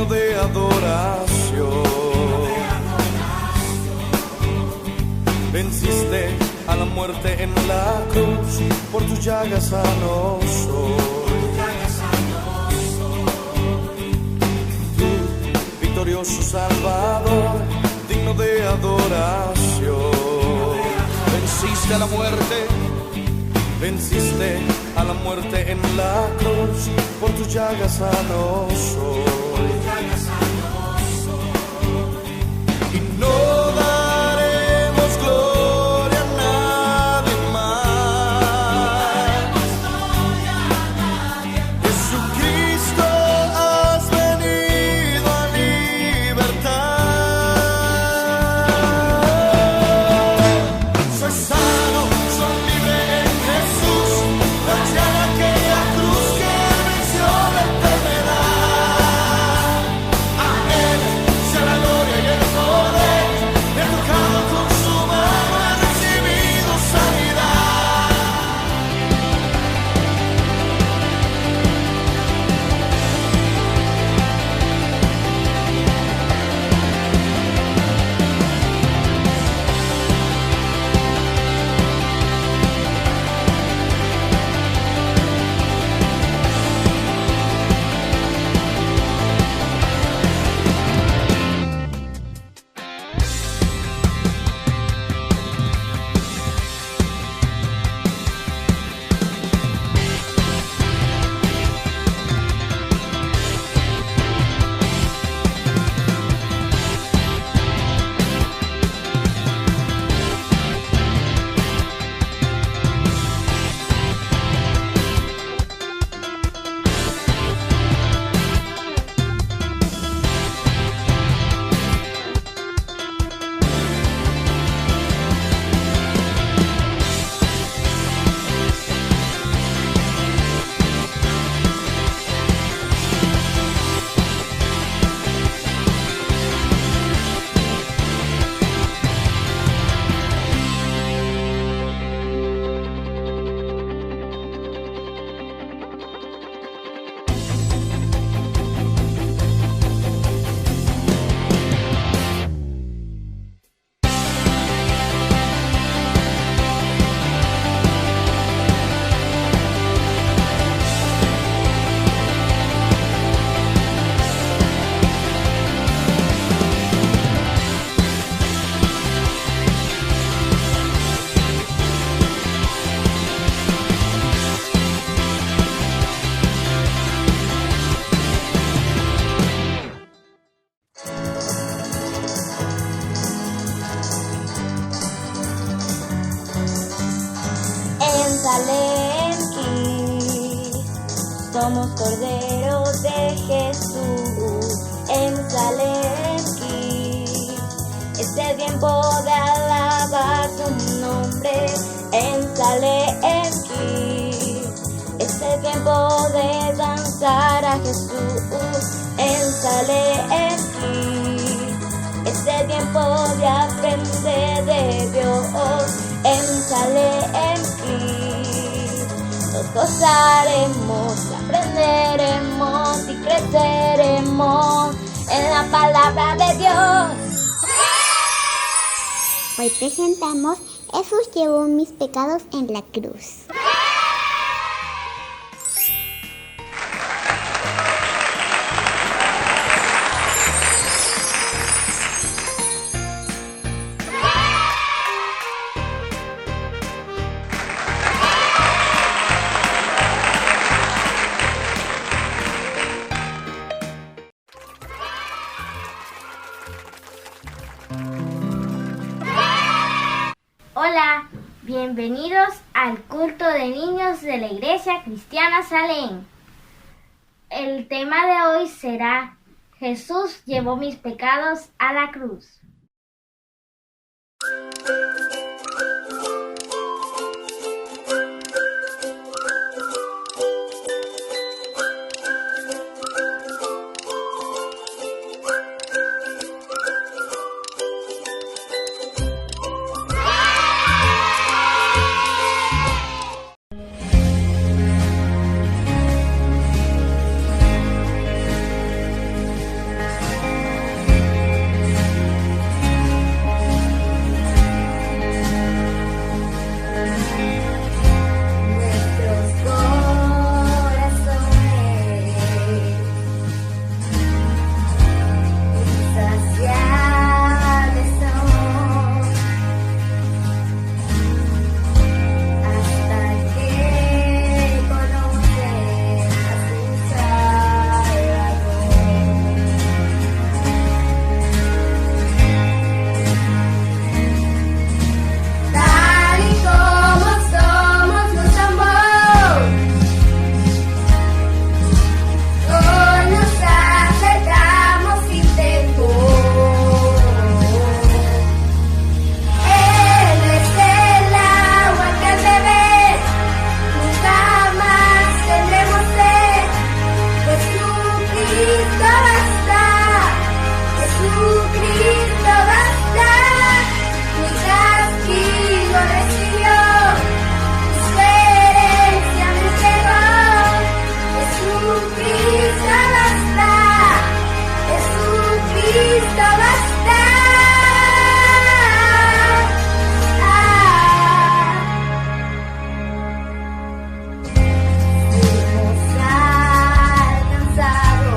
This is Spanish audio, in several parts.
digno de adoración. Venciste a la muerte en la cruz, por tus llagas sano soy. Tú, victorioso Salvador, digno de adoración. Venciste a la muerte, venciste a la muerte en la cruz, por tus llagas sano soy. Y no daremos gloria a nadie más. Jesucristo, has venido a libertar. Soy sano, soy libre en Jesús, gracias a aquella cruz que venció la enfermedad. A Él sea la gloria y el poder, he tocado con su mano, he recibido sanidad. En Salenki somos corderos de Jesús. En Salenki es el tiempo de alabar su nombre. En Salenki es el tiempo de danzar a Jesús. En Salenki es el tiempo de aprender de Dios. En Salenki nos gozaremos, aprenderemos y creceremos en la palabra de Dios. Hoy presentamos Jesús llevó mis pecados en la cruz. Hola, bienvenidos al culto de niños de la Iglesia Cristiana Salem. El tema de hoy será Jesús llevó mis pecados a la cruz. Jesucristo basta, mi castigo recibió, su herencia me entregó. Jesucristo basta, Jesucristo basta. Hemos alcanzado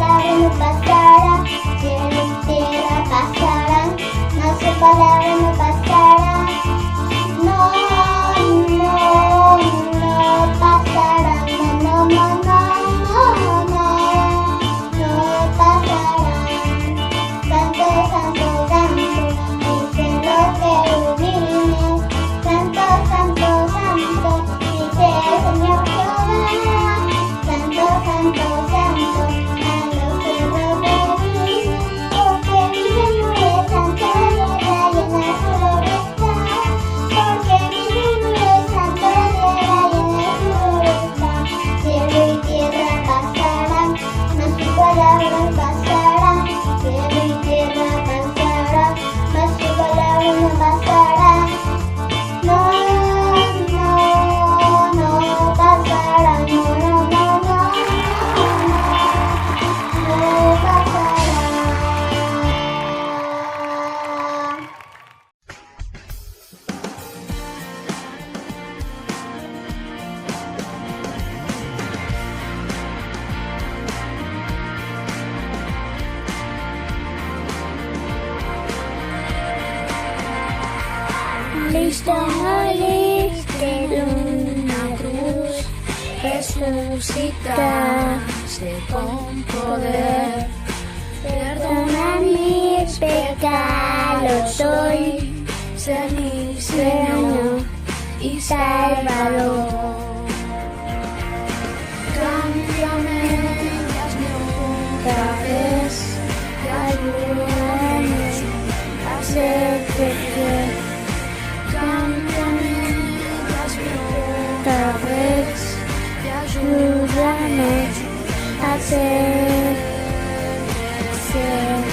palabra no pasará, cielo y tierra pasarán, mas su palabra no pasará. No, no, no pasará, no, no, no, no, no, no pasará. Santo, santo, santo, dice los querubines. Santo, santo, santo, dice el Señor Jehová. Santo, santo, santo, a los cielos bendice, porque mi Señor es santo, la tierra llena de su gloria está. Porque mi Señor es santo, la tierra llena de su gloria está. Cielo y tierra pasarán, mas su palabra no pasará. Cielo y tierra pasarán, mas su palabra no pasará. No, no, no pasará, no, no, no, no, no pasará. Cristo moriste en una cruz, resucitaste con poder. Perdona mis pecados hoy, sé mi Señor y Salvador. Cámbiame, hazme otra vez, y ayúdame a serte fiel. Cámbiame, hazme otra vez, y ayúdame a serte fiel.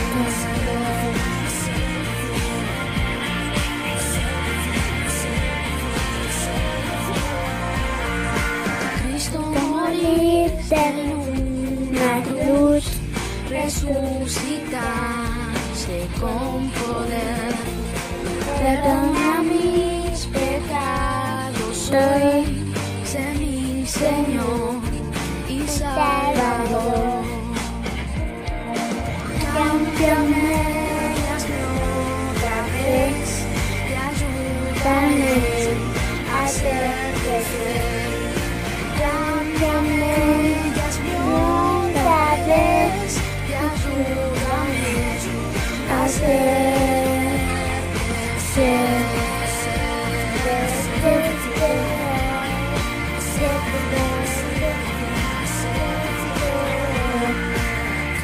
Cristo moriste en una cruz, resucitaste con poder. Perdona mis pecados hoy, sé mi Señor y Salvador. Cámbiame, hazme otra vez, y ayúdame a serte fiel. Cámbiame, hazme otra vez, y ayúdame a serte fiel.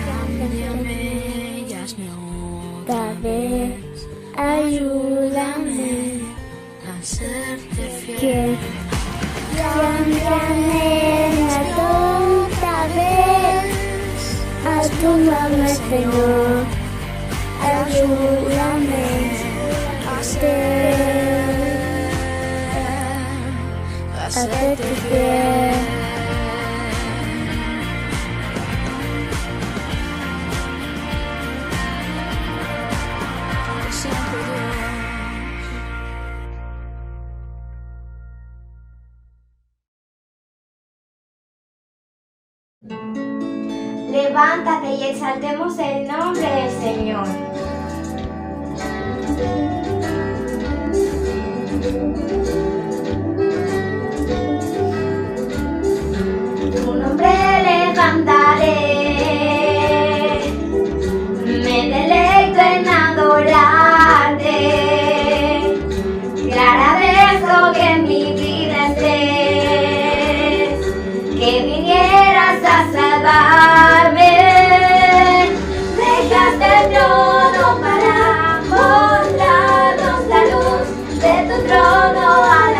Cámbiame y hazme otra vez, ayúdame a serte fiel. Cámbiame otra vez, ayúdame Señor, ayúdame a serte fiel. Levántate y exaltemos el nombre del Señor. Tu nombre levantaré, me deleito en adorarte. Agradezco que en mi vida estés, que vinieras a salvarme. Dejaste el trono para mostrarnos la luz de tu trono a la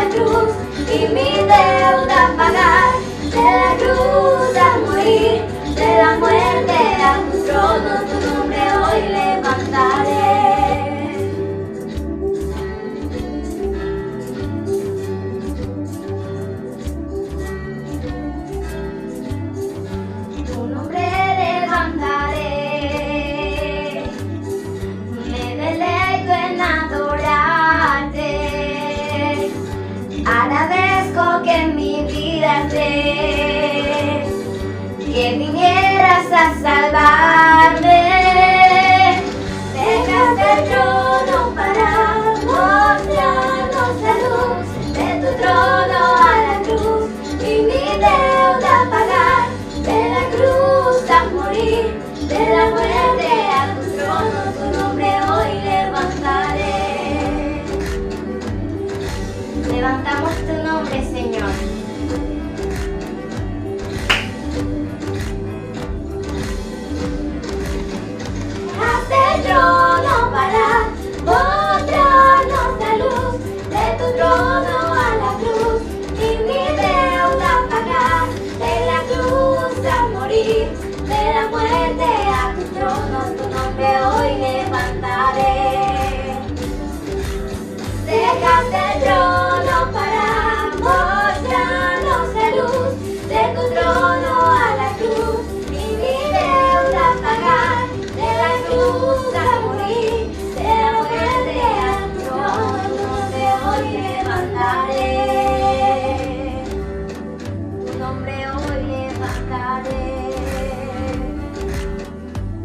de la muerte a tu trono, tu nombre hoy levantaré. Levantamos tu nombre, Señor. Hasta el trono para mostrarnos la luz, de tu trono a la cruz, y mi deuda pagar, de la cruz a morir, de la muerte a tu trono, tu nombre hoy levantaré. Dejaste el trono para mostrarnos la luz, de tu trono a la cruz, y mi deuda pagar, de la cruz a morir, de la muerte a tu trono, tu nombre hoy levantaré. Tu nombre hoy levantaré.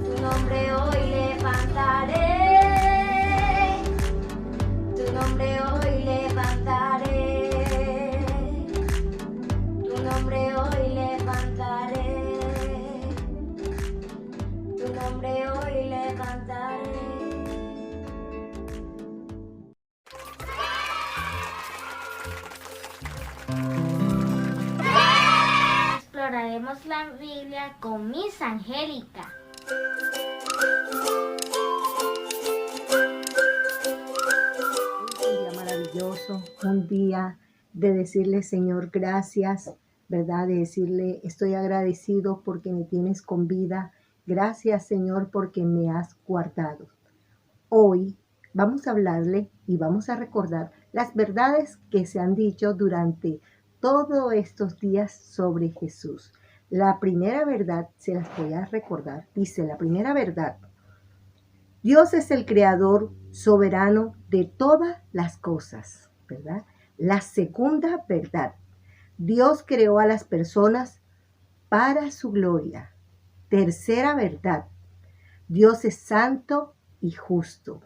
Tu nombre hoy levantaré. Tu nombre hoy levantaré. Tu nombre hoy levantaré. Tu nombre hoy levantaré. Exploraremos la Biblia con Miss Angélica. Un día maravilloso, un día de decirle, Señor, gracias, ¿verdad? De decirle, estoy agradecido porque me tienes con vida. Gracias, Señor, porque me has guardado. Hoy vamos a hablarle y vamos a recordar las verdades que se han dicho durante todos estos días sobre Jesús. La primera verdad, se las voy a recordar, dice la primera verdad: Dios es el creador soberano de todas las cosas, ¿verdad? La segunda verdad: Dios creó a las personas para su gloria. Tercera verdad: Dios es santo y justo.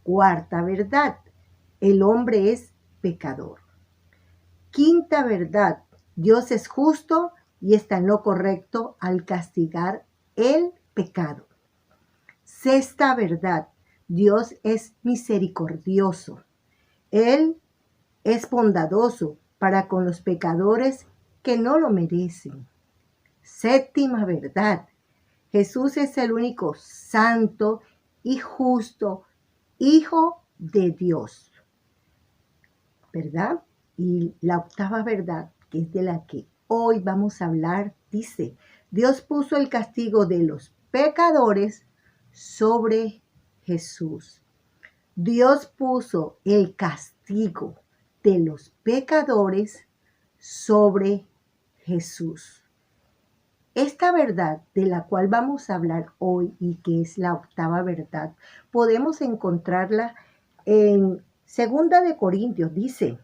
Cuarta verdad: el hombre es pecador. Quinta verdad: Dios es justo y está en lo correcto al castigar el pecado. Sexta verdad: Dios es misericordioso. Él es bondadoso para con los pecadores que no lo merecen. Séptima verdad: Jesús es el único santo y justo Hijo de Dios, ¿verdad? Y la octava verdad, que es de la que hoy vamos a hablar, dice: Dios puso el castigo de los pecadores sobre Jesús. Dios puso el castigo de los pecadores sobre Jesús. Esta verdad de la cual vamos a hablar hoy y que es la octava verdad, podemos encontrarla en 2 de Corintios. Dice: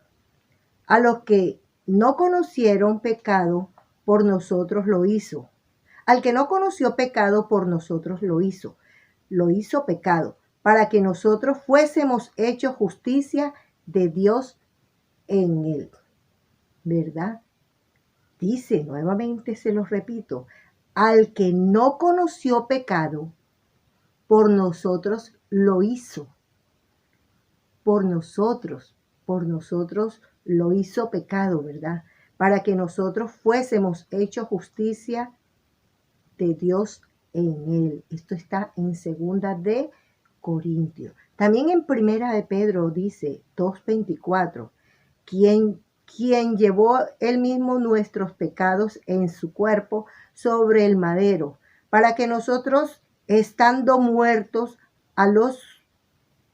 a los que no conocieron pecado, por nosotros lo hizo. Al que no conoció pecado, por nosotros lo hizo pecado, para que nosotros fuésemos hechos justicia de Dios en él. ¿Verdad? Dice, nuevamente se los repito, al que no conoció pecado, por nosotros lo hizo. Por nosotros lo hizo pecado, ¿verdad? Para que nosotros fuésemos hechos justicia de Dios en él. Esto está en 2 de Corintios. También en 1 de Pedro dice 2:24, quien llevó él mismo nuestros pecados en su cuerpo sobre el madero, para que nosotros, estando muertos a los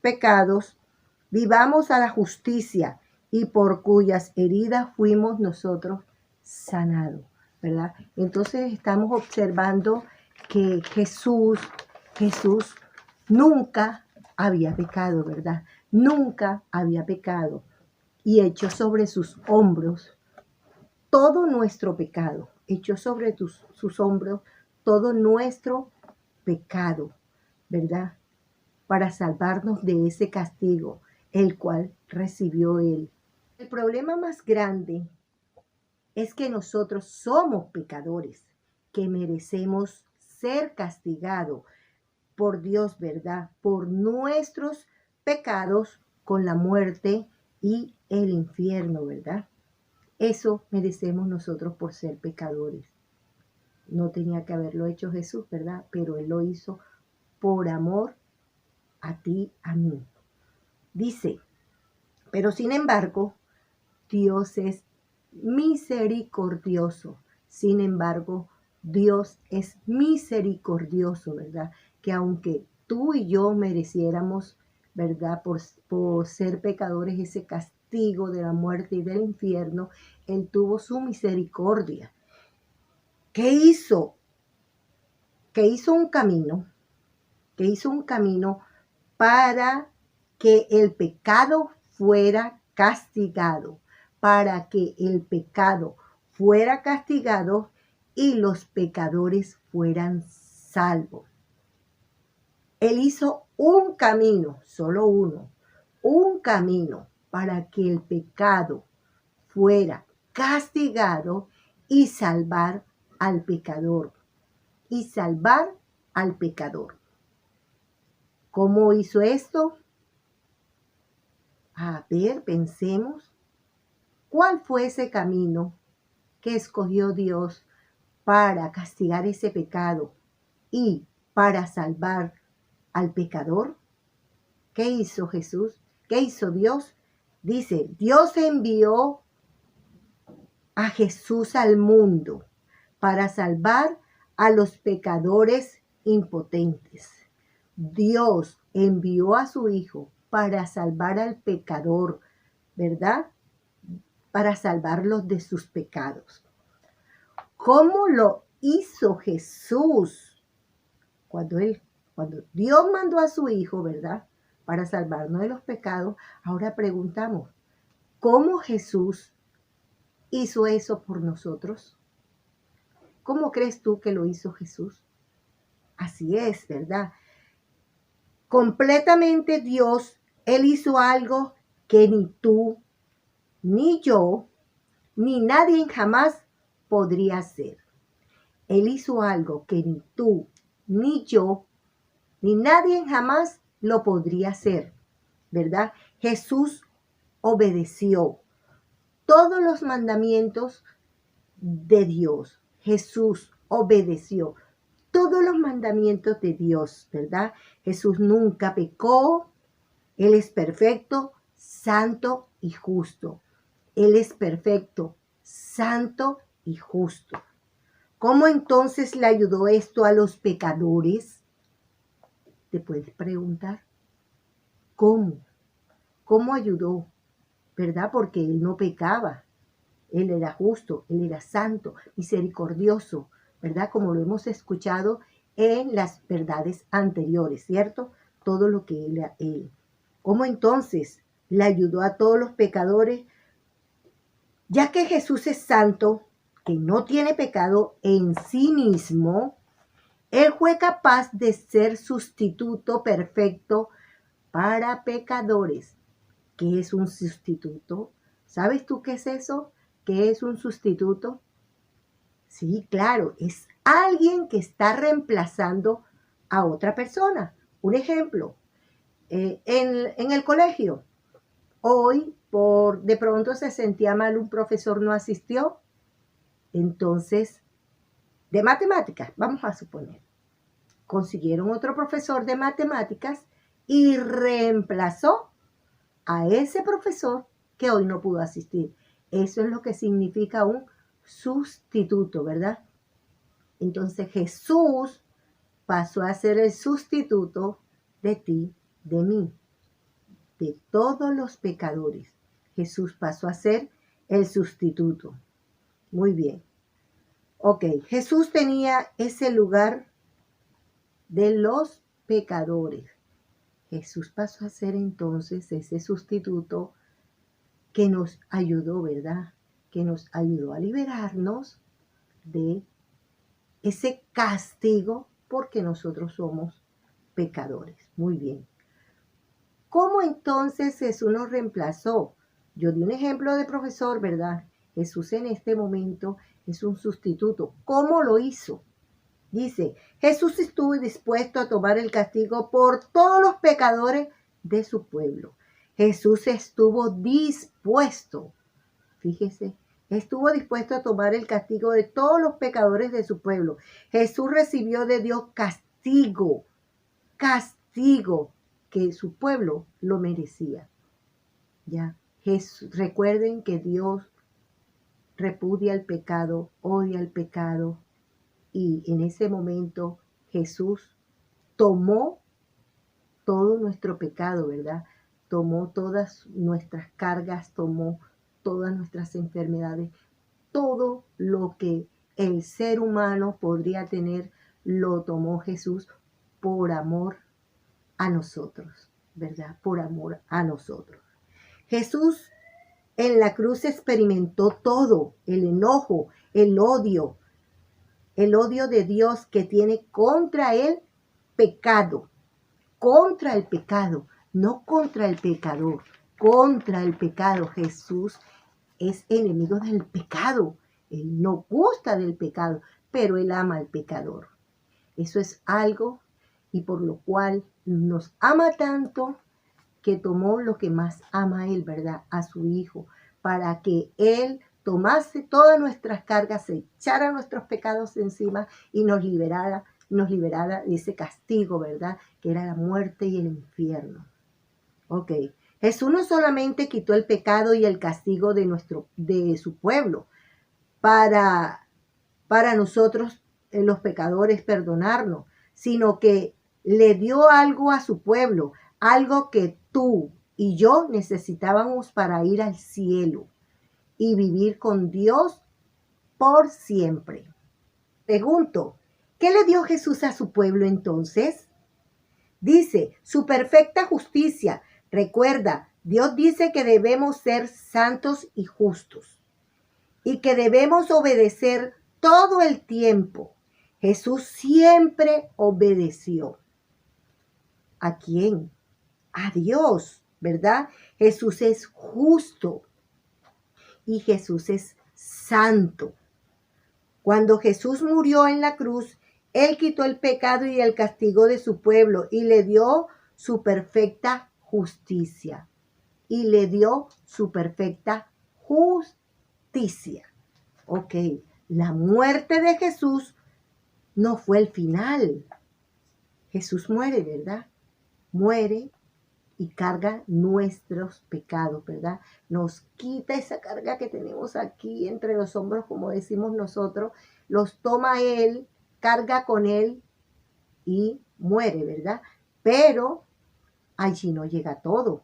pecados, vivamos a la justicia, y por cuyas heridas fuimos nosotros sanados, ¿verdad? Entonces estamos observando que Jesús nunca había pecado, ¿verdad? Nunca había pecado. Y echó sobre sus hombros todo nuestro pecado. Echó sobre sus hombros todo nuestro pecado, ¿verdad? Para salvarnos de ese castigo, el cual recibió él. El problema más grande es que nosotros somos pecadores, que merecemos ser castigado por Dios, ¿verdad? Por nuestros pecados con la muerte y el infierno, ¿verdad? Eso merecemos nosotros por ser pecadores. No tenía que haberlo hecho Jesús, ¿verdad? Pero Él lo hizo por amor a ti, a mí. Dice, pero sin embargo, Dios es misericordioso. Sin embargo, Dios es misericordioso, ¿verdad? Que aunque tú y yo mereciéramos, ¿verdad? Por ser pecadores, ese castigo de la muerte y del infierno, Él tuvo su misericordia. ¿Qué hizo? Que hizo un camino para que el pecado fuera castigado, para que el pecado fuera castigado y los pecadores fueran salvos. Él hizo un camino, solo uno, un camino para que el pecado fuera castigado y salvar al pecador. ¿Cómo hizo esto? A ver, pensemos. ¿Cuál fue ese camino que escogió Dios para castigar ese pecado y para salvar al pecador? ¿Qué hizo Jesús? ¿Qué hizo Dios? Dice, Dios envió a Jesús al mundo para salvar a los pecadores impotentes. Dios envió a su Hijo para salvar al pecador, ¿verdad? Para salvarlos de sus pecados. ¿Cómo lo hizo Jesús? Cuando Dios mandó a su Hijo, ¿verdad? Para salvarnos de los pecados, ahora preguntamos, ¿cómo Jesús hizo eso por nosotros? ¿Cómo crees tú que lo hizo Jesús? Así es, ¿verdad? Completamente Dios, Él hizo algo que ni tú, ni yo, ni nadie jamás podría hacer. Él hizo algo que ni tú, ni yo, ni nadie jamás lo podría hacer, ¿verdad? Jesús obedeció todos los mandamientos de Dios. Jesús obedeció todos los mandamientos de Dios, ¿verdad? Jesús nunca pecó. Él es perfecto, santo y justo. Él es perfecto, santo y justo. ¿Cómo entonces le ayudó esto a los pecadores? Te puedes preguntar, ¿cómo? ¿Cómo ayudó? ¿Verdad? Porque Él no pecaba. Él era justo, Él era santo, misericordioso, ¿verdad? Como lo hemos escuchado en las verdades anteriores, ¿cierto? Todo lo que Él. ¿Cómo entonces le ayudó a todos los pecadores? Ya que Jesús es santo, que no tiene pecado en sí mismo, Él fue capaz de ser sustituto perfecto para pecadores. ¿Qué es un sustituto? ¿Sabes tú qué es eso? ¿Qué es un sustituto? Sí, claro, es alguien que está reemplazando a otra persona. Un ejemplo, en el colegio, hoy de pronto se sentía mal, un profesor no asistió, entonces, de matemáticas, vamos a suponer, consiguieron otro profesor de matemáticas y reemplazó a ese profesor que hoy no pudo asistir. Eso es lo que significa un sustituto, ¿verdad? Entonces Jesús pasó a ser el sustituto de ti, de mí, de todos los pecadores. Jesús pasó a ser el sustituto. Muy bien. Ok, Jesús tenía ese lugar de los pecadores. Jesús pasó a ser entonces ese sustituto que nos ayudó, ¿verdad? Que nos ayudó a liberarnos de ese castigo porque nosotros somos pecadores. Muy bien. ¿Cómo entonces Jesús nos reemplazó? Yo di un ejemplo de profesor, ¿verdad? Jesús en este momento es un sustituto. ¿Cómo lo hizo? Dice, Jesús estuvo dispuesto a tomar el castigo por todos los pecadores de su pueblo. Jesús estuvo dispuesto, fíjese, estuvo dispuesto a tomar el castigo de todos los pecadores de su pueblo. Jesús recibió de Dios castigo que su pueblo lo merecía. Ya, recuerden que Dios repudia el pecado, odia el pecado, y en ese momento Jesús tomó todo nuestro pecado, ¿verdad? Tomó todas nuestras cargas, tomó todas nuestras enfermedades, todo lo que el ser humano podría tener, lo tomó Jesús por amor a nosotros, ¿verdad? Por amor a nosotros. Jesús en la cruz experimentó todo, el enojo, el odio de Dios que tiene contra el pecado, no contra el pecador, contra el pecado. Jesús es enemigo del pecado, él no gusta del pecado, pero él ama al pecador. Eso es algo y por lo cual nos ama tanto que tomó lo que más ama a él, ¿verdad? A su hijo, para que él tomase todas nuestras cargas, se echara nuestros pecados encima y nos liberara de ese castigo, ¿verdad? Que era la muerte y el infierno. Ok. Jesús no solamente quitó el pecado y el castigo de su pueblo para nosotros, los pecadores, perdonarnos, sino que le dio algo a su pueblo, algo que tú y yo necesitábamos para ir al cielo y vivir con Dios por siempre. Pregunto, ¿qué le dio Jesús a su pueblo entonces? Dice, su perfecta justicia. Recuerda, Dios dice que debemos ser santos y justos y que debemos obedecer todo el tiempo. Jesús siempre obedeció. ¿A quién? A Dios, ¿verdad? Jesús es justo y Jesús es santo. Cuando Jesús murió en la cruz, Él quitó el pecado y el castigo de su pueblo y le dio su perfecta justicia. Ok, la muerte de Jesús no fue el final. Jesús muere, ¿verdad? Muere y carga nuestros pecados, ¿verdad? Nos quita esa carga que tenemos aquí entre los hombros, como decimos nosotros, los toma Él, carga con Él y muere, ¿verdad? Pero allí no llega todo.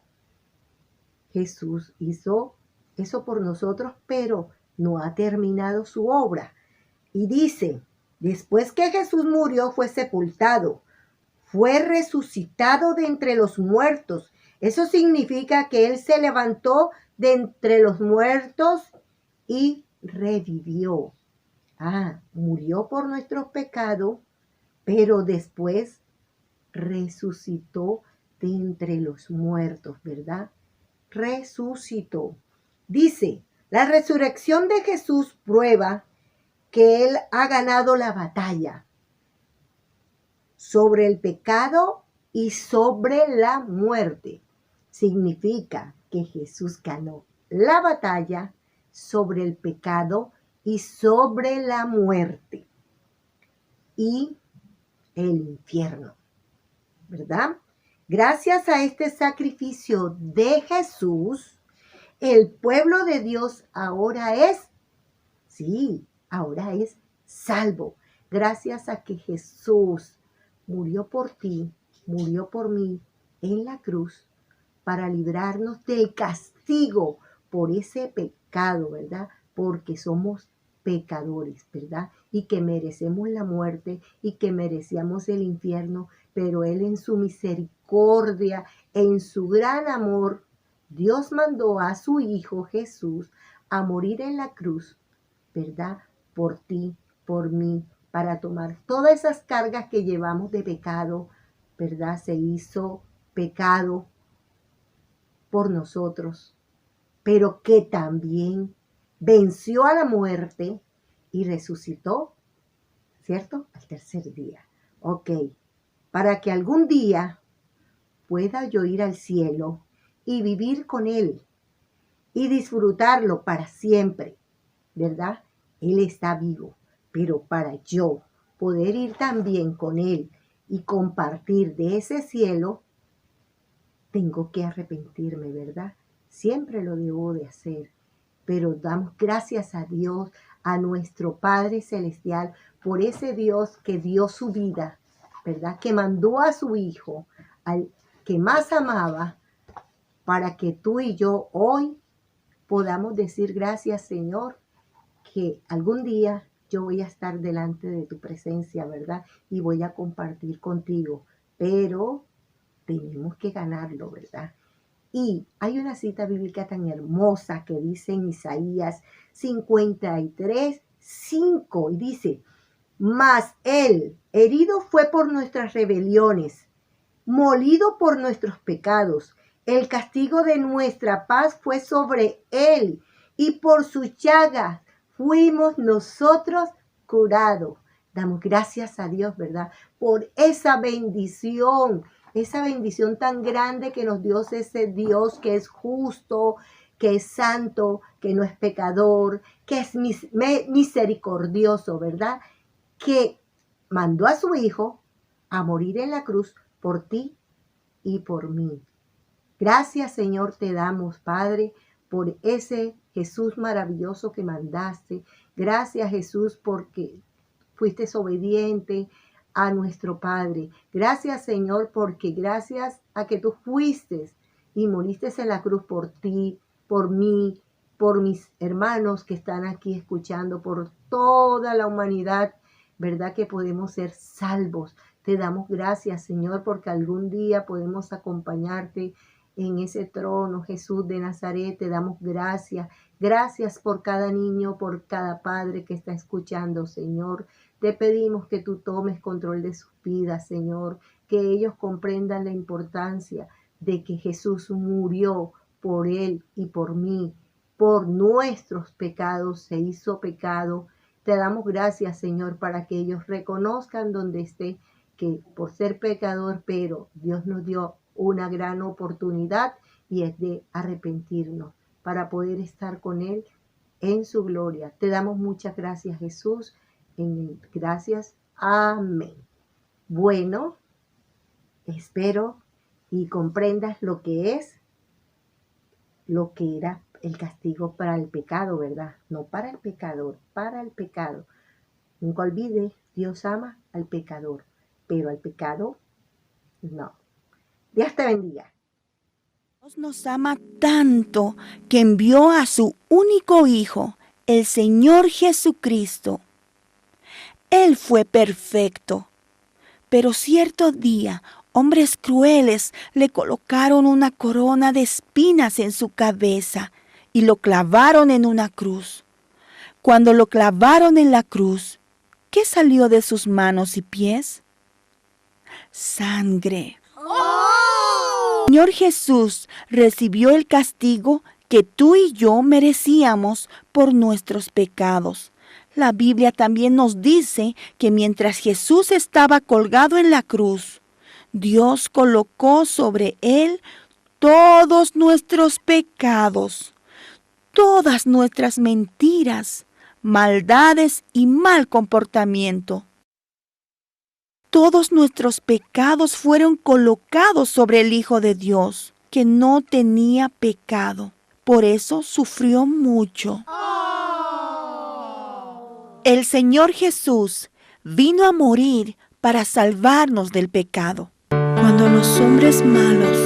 Jesús hizo eso por nosotros, pero no ha terminado su obra. Y dice, después que Jesús murió, fue sepultado, fue resucitado de entre los muertos. Eso significa que Él se levantó de entre los muertos y revivió. Murió por nuestros pecados, pero después resucitó de entre los muertos, ¿verdad? Resucitó. Dice, la resurrección de Jesús prueba que Él ha ganado la batalla sobre el pecado y sobre la muerte. Significa que Jesús ganó la batalla sobre el pecado y sobre la muerte y el infierno, ¿verdad? Gracias a este sacrificio de Jesús, el pueblo de Dios ahora es salvo. Gracias a que Jesús murió por ti, murió por mí en la cruz para librarnos del castigo por ese pecado, ¿verdad? Porque somos pecadores, ¿verdad? Y que merecemos la muerte y que merecíamos el infierno, pero Él en su misericordia, en su gran amor, Dios mandó a su Hijo Jesús a morir en la cruz, ¿verdad? Por ti, por mí, para tomar todas esas cargas que llevamos de pecado, ¿verdad? Se hizo pecado por nosotros, pero que también venció a la muerte y resucitó ¿cierto? Al tercer día. Ok, para que algún día pueda yo ir al cielo y vivir con Él y disfrutarlo para siempre, ¿verdad? Él está vivo, pero para yo poder ir también con Él y compartir de ese cielo, tengo que arrepentirme, ¿verdad? Siempre lo debo de hacer, pero damos gracias a Dios, a nuestro Padre Celestial, por ese Dios que dio su vida, ¿verdad? Que mandó a su Hijo, al que más amaba, para que tú y yo hoy podamos decir gracias, Señor, que algún día yo voy a estar delante de tu presencia, ¿verdad? Y voy a compartir contigo, pero tenemos que ganarlo, ¿verdad? Y hay una cita bíblica tan hermosa que dice en Isaías 53:5 y dice, mas Él herido fue por nuestras rebeliones, molido por nuestros pecados. El castigo de nuestra paz fue sobre Él y por sus llagas fuimos nosotros curados. Damos gracias a Dios, ¿verdad? Por esa bendición tan grande que nos dio ese Dios que es justo, que es santo, que no es pecador, que es misericordioso, ¿verdad? Que mandó a su Hijo a morir en la cruz por ti y por mí. Gracias, Señor, te damos, Padre, por ese Jesús maravilloso que mandaste. Gracias, Jesús, porque fuiste obediente a nuestro Padre. Gracias, Señor, porque gracias a que tú fuiste y moriste en la cruz por ti, por mí, por mis hermanos que están aquí escuchando, por toda la humanidad, ¿verdad? Que podemos ser salvos. Te damos gracias, Señor, porque algún día podemos acompañarte en ese trono, Jesús de Nazaret. Te damos gracias. Gracias por cada niño, por cada padre que está escuchando, Señor. Te pedimos que tú tomes control de sus vidas, Señor, que ellos comprendan la importancia de que Jesús murió por él y por mí, por nuestros pecados, se hizo pecado. Te damos gracias, Señor, para que ellos reconozcan donde esté que por ser pecador, pero Dios nos dio una gran oportunidad y es de arrepentirnos para poder estar con Él en su gloria. Te damos muchas gracias, Jesús. Gracias. Amén. Bueno, espero y comprendas lo que era el castigo para el pecado, ¿verdad? No para el pecador, para el pecado. Nunca olvides, Dios ama al pecador, pero al pecado no. Dios te bendiga. Dios nos ama tanto que envió a su único Hijo, el Señor Jesucristo. Él fue perfecto, pero cierto día hombres crueles le colocaron una corona de espinas en su cabeza y lo clavaron en una cruz. Cuando lo clavaron en la cruz, ¿qué salió de sus manos y pies? Sangre. El Señor Jesús recibió el castigo que tú y yo merecíamos por nuestros pecados. La Biblia también nos dice que mientras Jesús estaba colgado en la cruz, Dios colocó sobre él todos nuestros pecados, todas nuestras mentiras, maldades y mal comportamiento. Todos nuestros pecados fueron colocados sobre el Hijo de Dios, que no tenía pecado. Por eso sufrió mucho. El Señor Jesús vino a morir para salvarnos del pecado. Cuando los hombres malos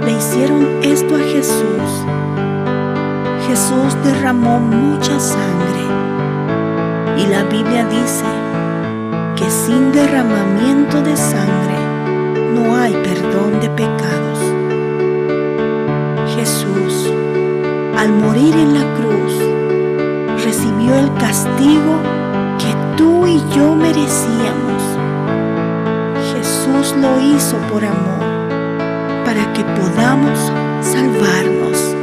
le hicieron esto a Jesús, Jesús derramó mucha sangre. Y la Biblia dice que sin derramamiento de sangre no hay perdón de pecados. Jesús, al morir en la cruz, recibió el castigo que tú y yo merecíamos. Jesús lo hizo por amor, para que podamos salvarnos.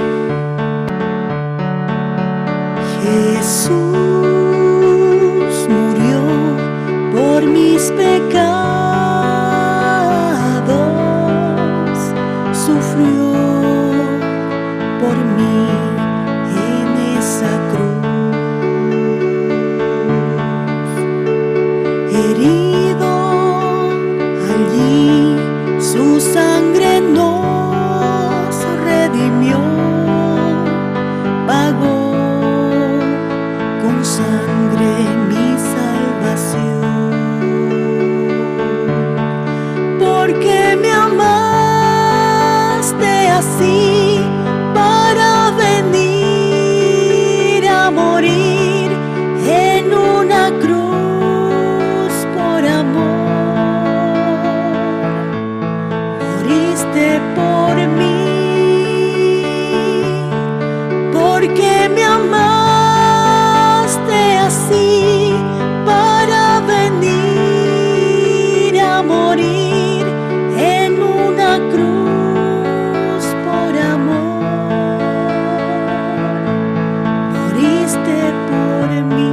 Jesús murió así para venir a morir en una cruz por amor. Moriste por mí, porque me amaste así para venir a morir en una cruz por amor. Moriste por mí.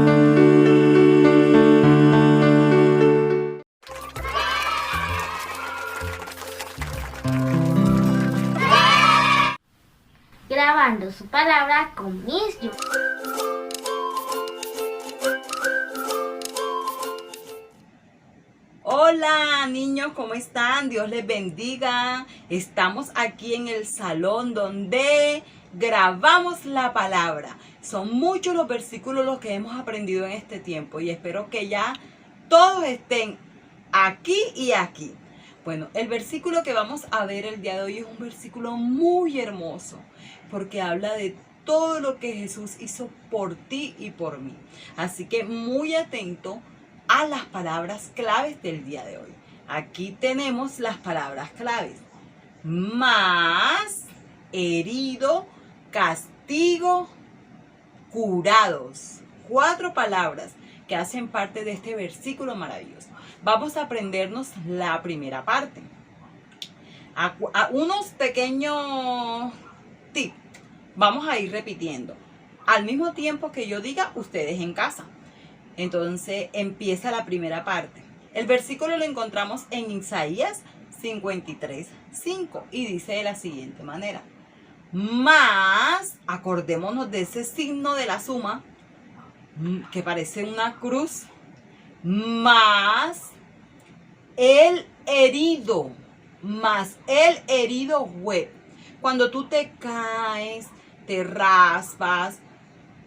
Grabando su palabra con Miss Yu. Hola niños, ¿cómo están? Dios les bendiga. Estamos aquí en el salón donde grabamos la palabra. Son muchos los versículos los que hemos aprendido en este tiempo y espero que ya todos estén aquí y aquí. Bueno, el versículo que vamos a ver el día de hoy es un versículo muy hermoso porque habla de todo lo que Jesús hizo por ti y por mí. Así que muy atento a las palabras claves del día de hoy. Aquí tenemos las palabras claves. Más, herido, castigo, curados. 4 palabras que hacen parte de este versículo maravilloso. Vamos a aprendernos la primera parte. A unos pequeños tips. Vamos a ir repitiendo. Al mismo tiempo que yo diga, ustedes en casa. Entonces empieza la primera parte. El versículo lo encontramos en Isaías 53:5 y dice de la siguiente manera. Más, acordémonos de ese signo de la suma que parece una cruz. Más el herido fue. Cuando tú te caes, te raspas,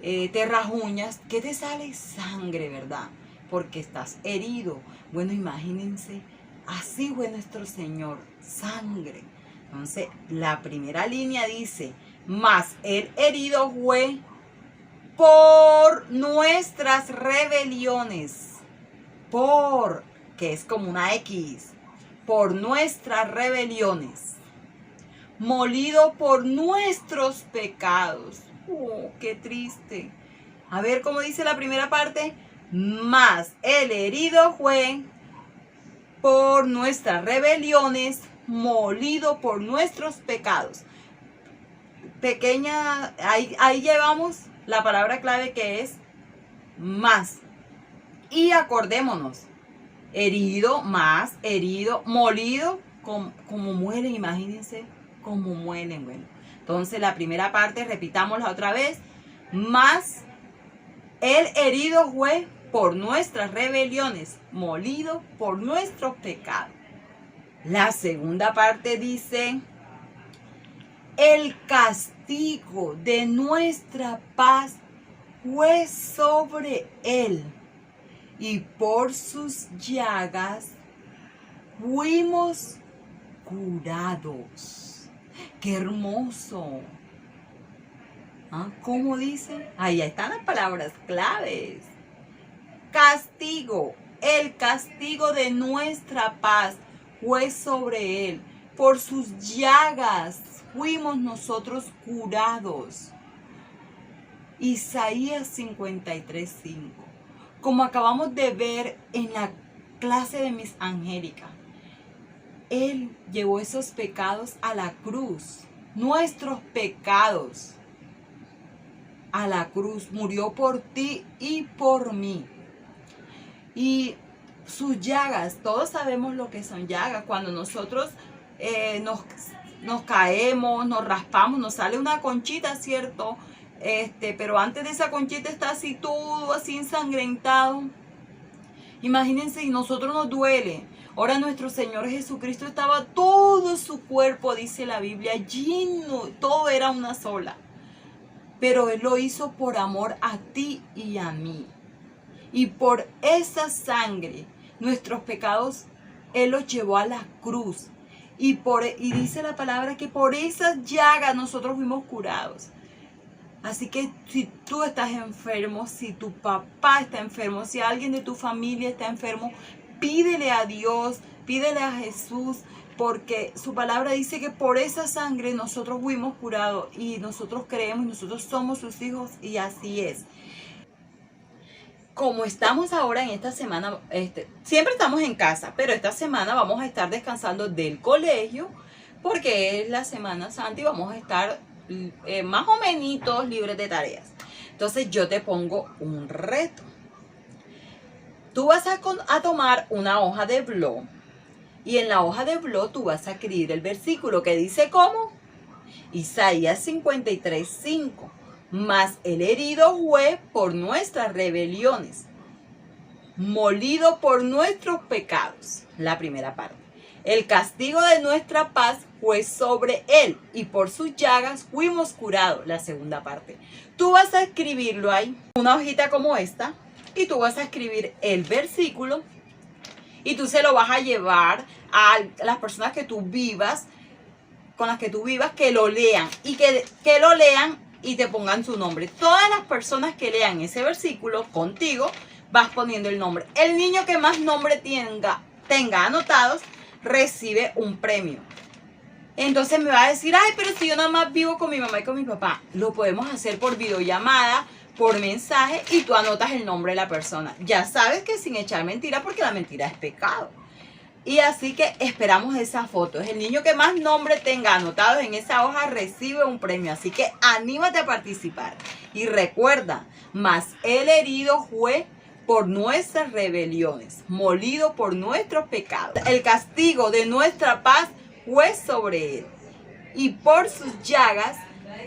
te rajuñas, ¿qué te sale? Sangre, ¿verdad? Porque estás herido. Bueno, imagínense, así fue nuestro Señor, sangre. Entonces, la primera línea dice, mas el herido fue por nuestras rebeliones. Por, que es como una X, por nuestras rebeliones. Molido por nuestros pecados. Oh, qué triste. A ver cómo dice la primera parte. Mas el herido fue por nuestras rebeliones, molido por nuestros pecados. Pequeña, ahí llevamos la palabra clave que es más. Y acordémonos, herido, más, herido, molido, como muelen, imagínense cómo muelen. Bueno, entonces la primera parte, repitámosla otra vez. Más el herido fue por nuestras rebeliones, molido por nuestros pecados. La segunda parte dice, el castigo de nuestra paz fue sobre él, y por sus llagas fuimos curados. ¡Qué hermoso! ¿Ah? ¿Cómo dice? Ahí están las palabras claves. Castigo. El castigo de nuestra paz fue sobre él. Por sus llagas fuimos nosotros curados. Isaías 53:5. Como acabamos de ver en la clase de Miss Angélica, él llevó esos pecados a la cruz. Nuestros pecados a la cruz. Murió por ti y por mí. Y sus llagas, todos sabemos lo que son llagas. Cuando nosotros nos caemos, nos raspamos, nos sale una conchita, ¿cierto? Pero antes de esa conchita está así todo, así ensangrentado. Imagínense, y nosotros nos duele. Ahora nuestro Señor Jesucristo estaba todo su cuerpo, dice la Biblia, lleno, todo era una sola. Pero Él lo hizo por amor a ti y a mí. Y por esa sangre, nuestros pecados, Él los llevó a la cruz. y dice la palabra que por esas llagas nosotros fuimos curados. Así que si tú estás enfermo, si tu papá está enfermo, si alguien de tu familia está enfermo, pídele a Dios, pídele a Jesús, porque su palabra dice que por esa sangre nosotros fuimos curados y nosotros creemos, nosotros somos sus hijos y así es. Como estamos ahora en esta semana, siempre estamos en casa, pero esta semana vamos a estar descansando del colegio porque es la Semana Santa y vamos a estar más o menos libres de tareas. Entonces yo te pongo un reto. Tú vas a tomar una hoja de blog y en la hoja de blog tú vas a escribir el versículo que dice ¿cómo? Isaías 53:5. Mas el herido fue por nuestras rebeliones, molido por nuestros pecados. La primera parte. El castigo de nuestra paz fue sobre él y por sus llagas fuimos curados. La segunda parte. Tú vas a escribirlo ahí, una hojita como esta, y tú vas a escribir el versículo y tú se lo vas a llevar a las personas que tú vivas, con las que tú vivas, que lo lean y que lo lean y te pongan su nombre. Todas las personas que lean ese versículo contigo, vas poniendo el nombre. El niño que más nombre tenga anotados, recibe un premio. Entonces me va a decir, ay, pero si yo nada más vivo con mi mamá y con mi papá. Lo podemos hacer por videollamada, por mensaje, y tú anotas el nombre de la persona. Ya sabes que sin echar mentira, porque la mentira es pecado. Y así que esperamos esa foto. El niño que más nombre tenga anotados en esa hoja recibe un premio. Así que anímate a participar. Y recuerda, mas el herido fue por nuestras rebeliones, molido por nuestros pecados. El castigo de nuestra paz fue sobre él, y por sus llagas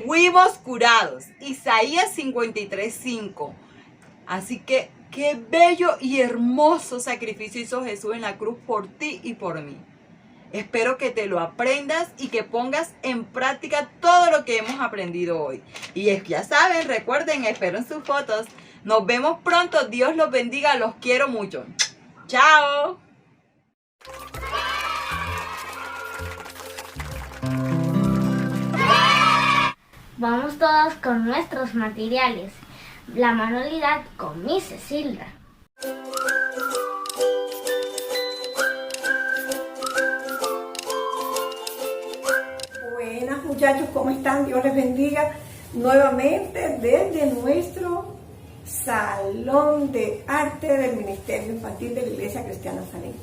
fuimos curados. Isaías 53:5. Así que qué bello y hermoso sacrificio hizo Jesús en la cruz por ti y por mí. Espero que te lo aprendas y que pongas en práctica todo lo que hemos aprendido hoy. Y ya saben, recuerden, espero en sus fotos. Nos vemos pronto. Dios los bendiga. Los quiero mucho. ¡Chao! Vamos todos con nuestros materiales. La manualidad con Miss Cecilda. Buenas muchachos, ¿cómo están? Dios les bendiga nuevamente desde nuestro Salón de Arte del Ministerio Infantil de la Iglesia Cristiana Salem.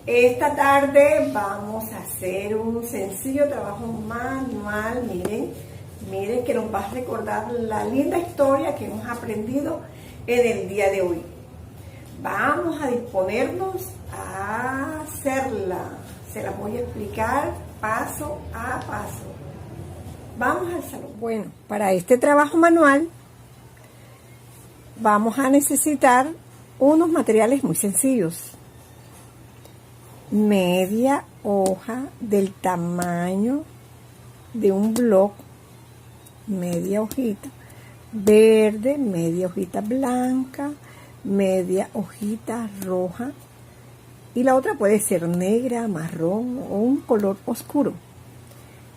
Esta tarde vamos a hacer un sencillo trabajo manual, miren que nos va a recordar la linda historia que hemos aprendido en el día de hoy. Vamos a disponernos a hacerla, se la voy a explicar paso a paso. Vamos al salón. Bueno, para este trabajo manual vamos a necesitar unos materiales muy sencillos. Media hoja del tamaño de un bloc, media hojita verde, media hojita blanca, media hojita roja y la otra puede ser negra, marrón o un color oscuro.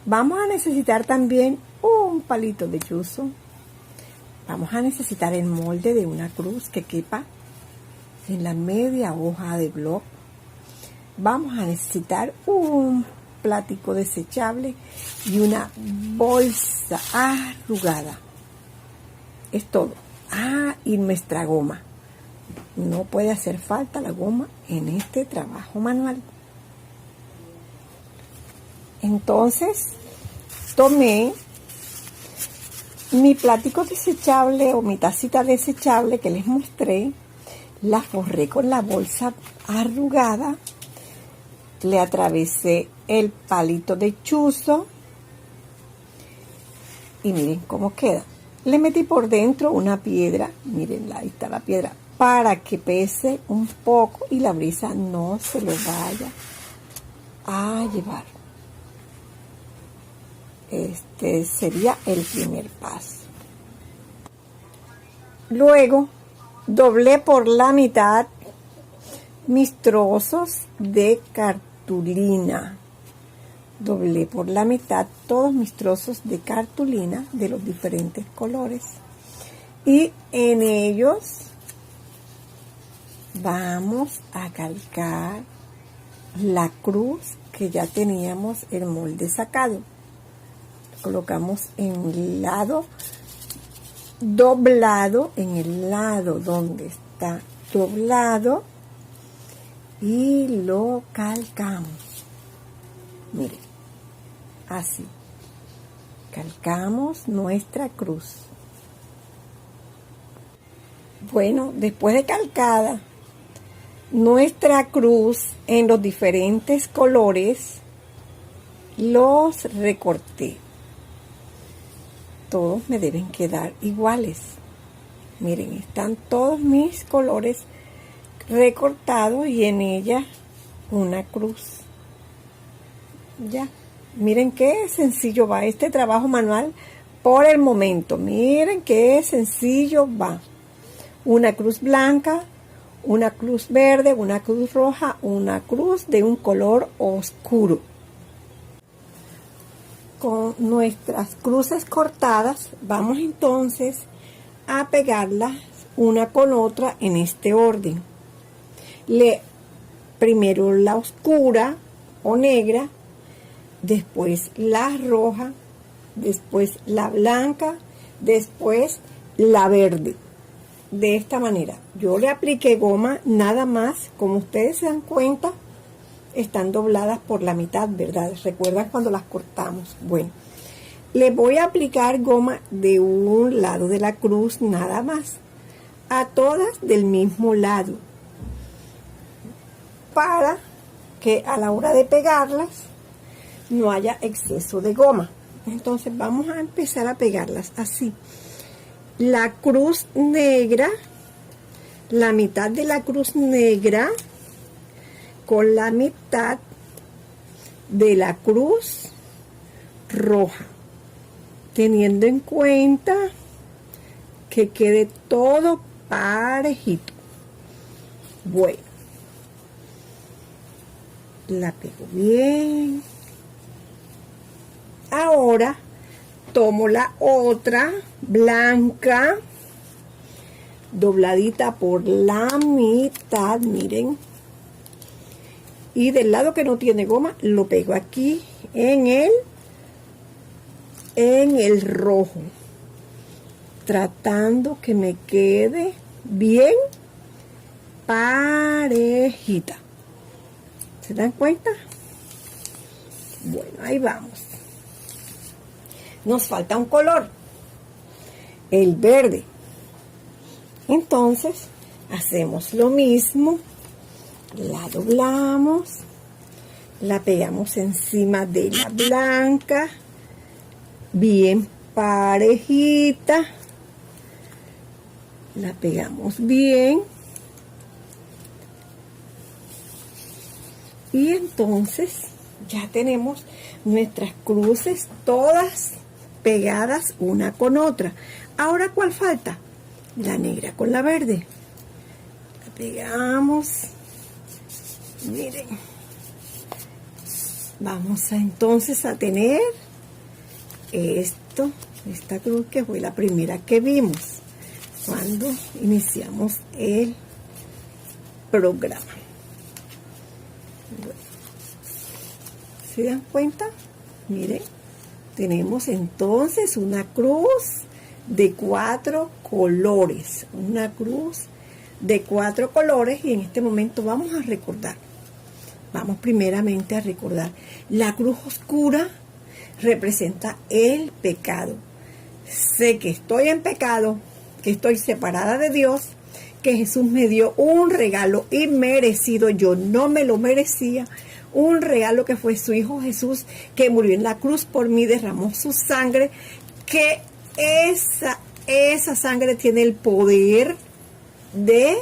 Vamos a necesitar también un palito de yuzo. Vamos a necesitar el molde de una cruz que quepa en la media hoja de bloc. Vamos a necesitar un plástico desechable y una bolsa arrugada. Es todo. Y nuestra goma. No puede hacer falta la goma en este trabajo manual. Entonces, tomé mi plástico desechable o mi tacita desechable que les mostré, la forré con la bolsa arrugada, le atravesé el palito de chuzo y miren cómo queda. Le metí por dentro una piedra, miren, ahí está la piedra, para que pese un poco y la brisa no se lo vaya a llevar. Este sería el primer paso. Luego doblé por la mitad mis trozos de cartulina. doblé por la mitad todos mis trozos de cartulina de los diferentes colores. Y en ellos vamos a calcar la cruz que ya teníamos el molde sacado. Colocamos en el lado doblado, en el lado donde está doblado, y lo calcamos. Miren, así. Calcamos nuestra cruz. Bueno, después de calcada nuestra cruz en los diferentes colores, los recorté. Todos me deben quedar iguales. Miren, están todos mis colores recortados y en ella una cruz. Ya, miren qué sencillo va este trabajo manual por el momento. Miren qué sencillo va. Una cruz blanca, una cruz verde, una cruz roja, una cruz de un color oscuro. Con nuestras cruces cortadas, vamos entonces a pegarlas una con otra en este orden. Primero la oscura o negra, después la roja, después la blanca, después la verde. De esta manera, yo le apliqué goma nada más, como ustedes se dan cuenta, están dobladas por la mitad, ¿verdad? ¿Recuerdan cuando las cortamos? Bueno, le voy a aplicar goma de un lado de la cruz nada más, a todas del mismo lado, para que a la hora de pegarlas no haya exceso de goma. Entonces vamos a empezar a pegarlas así. La cruz negra, la mitad de la cruz negra con la mitad de la cruz roja, teniendo en cuenta que quede todo parejito. Bueno, la pego bien. Ahora tomo la otra blanca, dobladita por la mitad, miren. Y del lado que no tiene goma, lo pego aquí en el rojo, tratando que me quede bien parejita. ¿Se dan cuenta? Bueno, ahí vamos. Nos falta un color, el verde. Entonces, hacemos lo mismo. La doblamos, la pegamos encima de la blanca, bien parejita, la pegamos bien, y entonces ya tenemos nuestras cruces todas pegadas una con otra. Ahora, ¿cuál falta? La negra con la verde. La pegamos. Miren, vamos entonces a tener esta cruz que fue la primera que vimos cuando iniciamos el programa. Bueno, ¿se dan cuenta? Miren, tenemos entonces una cruz de 4 colores, una cruz de 4 colores, y en este momento vamos a recordar. Vamos primeramente a recordar. La cruz oscura representa el pecado. Sé que estoy en pecado, que estoy separada de Dios, que Jesús me dio un regalo inmerecido, yo no me lo merecía, un regalo que fue su Hijo Jesús, que murió en la cruz por mí, derramó su sangre, que esa sangre tiene el poder de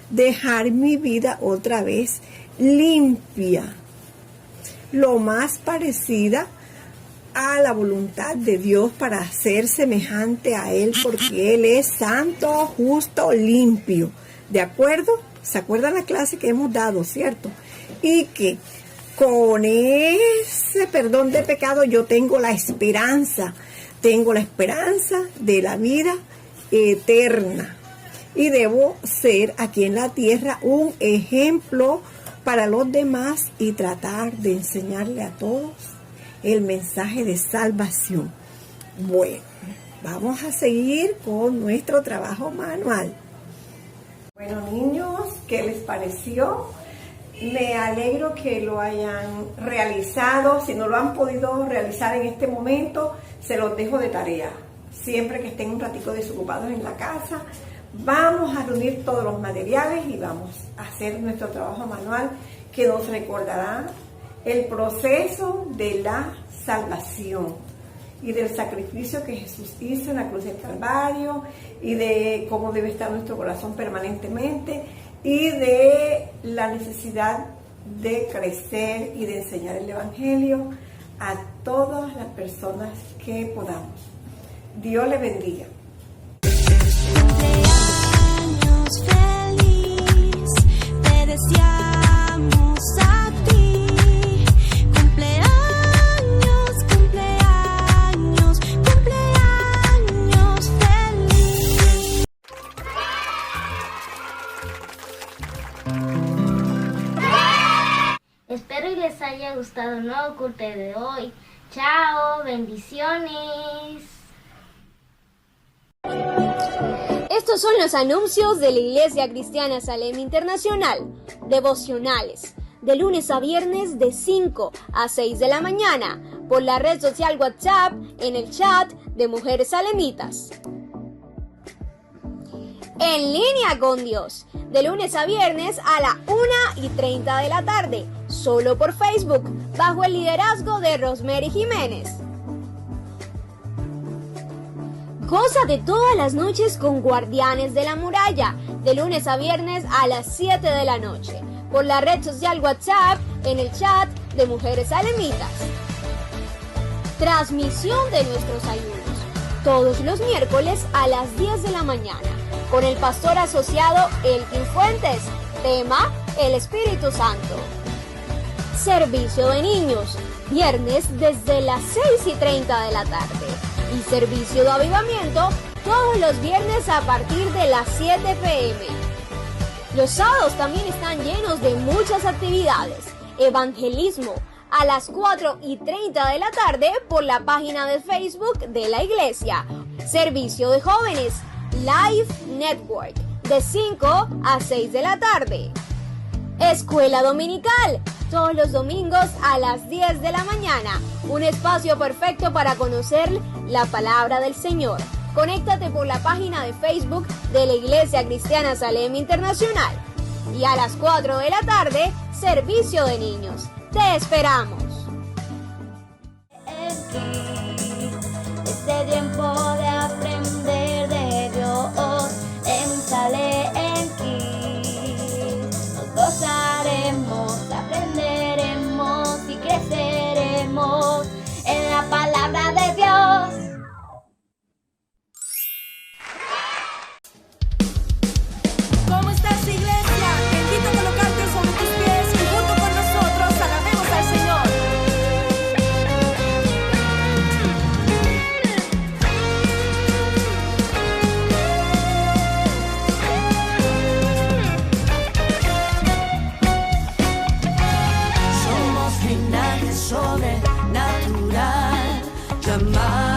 dejar mi vida otra vez limpia, lo más parecida a la voluntad de Dios, para ser semejante a Él, porque Él es santo, justo, limpio. ¿De acuerdo? ¿Se acuerdan la clase que hemos dado, cierto? Y que con ese perdón de pecado yo tengo la esperanza de la vida eterna. Y debo ser aquí en la tierra un ejemplo para los demás y tratar de enseñarle a todos el mensaje de salvación. Bueno, vamos a seguir con nuestro trabajo manual. Bueno, niños, ¿qué les pareció? Me alegro que lo hayan realizado. Si no lo han podido realizar en este momento, se los dejo de tarea. Siempre que estén un ratico desocupados en la casa, vamos a reunir todos los materiales y vamos a hacer nuestro trabajo manual que nos recordará el proceso de la salvación y del sacrificio que Jesús hizo en la cruz del Calvario y de cómo debe estar nuestro corazón permanentemente y de la necesidad de crecer y de enseñar el Evangelio a todas las personas que podamos. Dios le bendiga. Cumpleaños feliz, te deseamos a ti. Cumpleaños, cumpleaños, cumpleaños feliz. Espero y les haya gustado el nuevo culto de hoy. Chao, bendiciones. Estos son los anuncios de la Iglesia Cristiana Salem Internacional, devocionales, de lunes a viernes de 5 a 6 de la mañana, por la red social WhatsApp, en el chat de Mujeres Salemitas. En línea con Dios, de lunes a viernes a la 1:30 de la tarde, solo por Facebook, bajo el liderazgo de Rosemary Jiménez. Goza de todas las noches con Guardianes de la Muralla, de lunes a viernes a las 7 de la noche, por la red social WhatsApp, en el chat de Mujeres Salemitas. Transmisión de nuestros ayunos, todos los miércoles a las 10 de la mañana, con el pastor asociado Elkin Fuentes, tema El Espíritu Santo. Servicio de niños, viernes desde las 6:30 de la tarde. Y servicio de avivamiento todos los viernes a partir de las 7 p.m. Los sábados también están llenos de muchas actividades. Evangelismo a las 4:30 de la tarde por la página de Facebook de la iglesia. Servicio de jóvenes, Life Network, de 5 a 6 de la tarde. Escuela dominical, todos los domingos a las 10 de la mañana. Un espacio perfecto para conocer la palabra del Señor. Conéctate por la página de Facebook de la Iglesia Cristiana Salem Internacional. Y a las 4 de la tarde, servicio de niños. ¡Te esperamos! Este tiempo de aprender de Dios en Salem Kids. Nos gozaremos, aprenderemos y creceremos en la palabra de Dios. ¿Cómo estás, iglesia? Te invito a colocarte sobre tus pies y junto con nosotros alabemos al Señor. Somos linaje sobrenatural, llamado